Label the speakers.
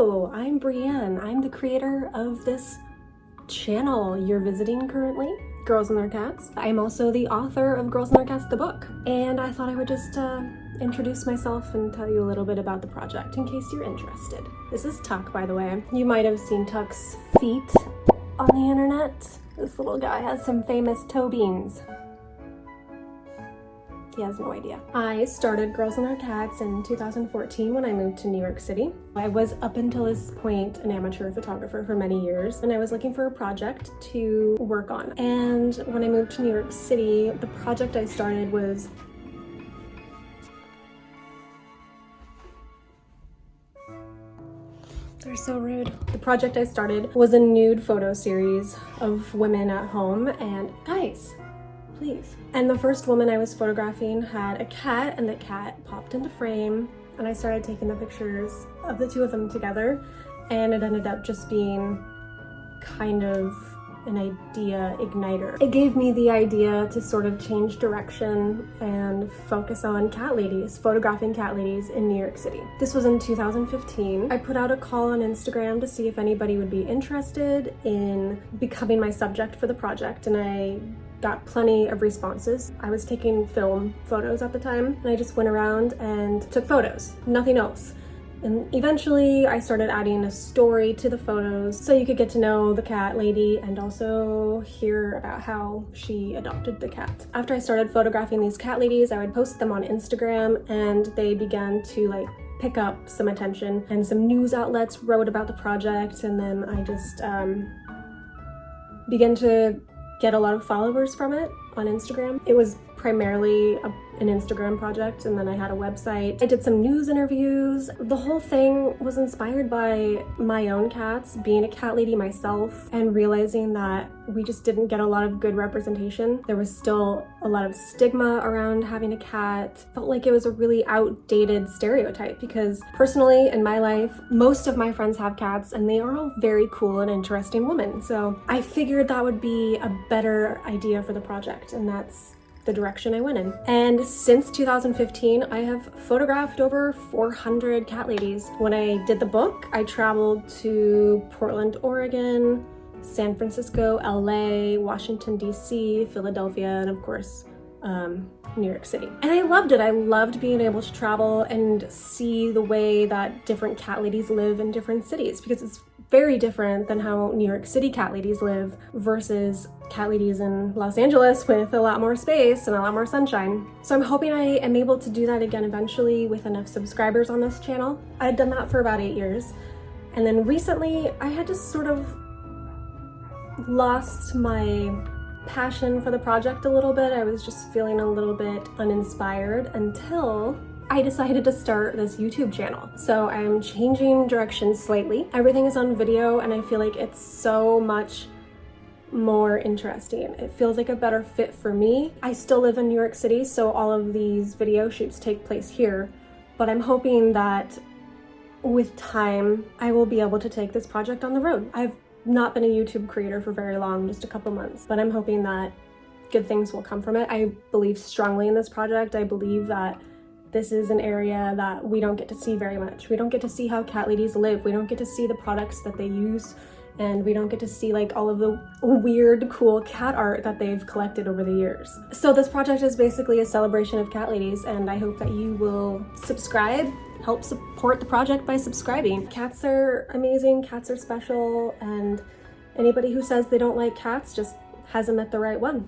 Speaker 1: Hello, I'm Brienne. I'm the creator of this channel you're visiting currently, Girls and Their Cats. I'm also the author of Girls and Their Cats, the book. And I thought I would just introduce myself and tell you a little bit about the project in case you're interested. This is Tuck, by the way. You might have seen Tuck's feet on the internet. This little guy has some famous toe beans. He has no idea. I started Girls and Their Cats in 2014 when I moved to New York City. I was up until this point an amateur photographer for many years, and I was looking for a project to work on. And when I moved to New York City, the project I started was They're so rude. The project I started was a nude photo series of women at home, and guys, please. And the first woman I was photographing had a cat, and the cat popped into frame, and I started taking the pictures of the two of them together, and it ended up just being kind of an idea igniter. It gave me the idea to sort of change direction and focus on cat ladies, photographing cat ladies in New York City. This was in 2015. I put out a call on Instagram to see if anybody would be interested in becoming my subject for the project, and I got plenty of responses. I was taking film photos at the time, and I just went around and took photos, nothing else. And eventually I started adding a story to the photos so you could get to know the cat lady and also hear about how she adopted the cat. After I started photographing these cat ladies, I would post them on Instagram, and they began to pick up some attention, and some news outlets wrote about the project, and then I just began to get a lot of followers from it on Instagram. It was primarily an Instagram project, and then I had a website. I did some news interviews. The whole thing was inspired by my own cats, being a cat lady myself, and realizing that we just didn't get a lot of good representation. There was still a lot of stigma around having a cat. Felt like it was a really outdated stereotype, because personally in my life, most of my friends have cats, and they are all very cool and interesting women. So I figured that would be a better idea for the project, and that's the direction I went in. And since 2015, I have photographed over 400 cat ladies. When I did the book, I traveled to Portland, Oregon, San Francisco, LA, Washington, DC, Philadelphia, and of course, New York City. And I loved it. I loved being able to travel and see the way that different cat ladies live in different cities, because it's very different than how New York City cat ladies live versus cat ladies in Los Angeles with a lot more space and a lot more sunshine. So I'm hoping I am able to do that again eventually with enough subscribers on this channel. I had done that for about 8 years. And then recently I had just sort of lost my passion for the project a little bit. I was just feeling a little bit uninspired until I decided to start this YouTube channel. So I'm changing direction slightly. Everything is on video, and I feel like it's so much more interesting. It feels like a better fit for me. I still live in New York City, so all of these video shoots take place here, but I'm hoping that with time, I will be able to take this project on the road. I've not been a YouTube creator for very long, just a couple months, but I'm hoping that good things will come from it. I believe strongly in this project. I believe that this is an area that we don't get to see very much. We don't get to see how cat ladies live. We don't get to see the products that they use, and we don't get to see all of the weird, cool cat art that they've collected over the years. So this project is basically a celebration of cat ladies, and I hope that you will subscribe, help support the project by subscribing. Cats are amazing, cats are special, and anybody who says they don't like cats just hasn't met the right one.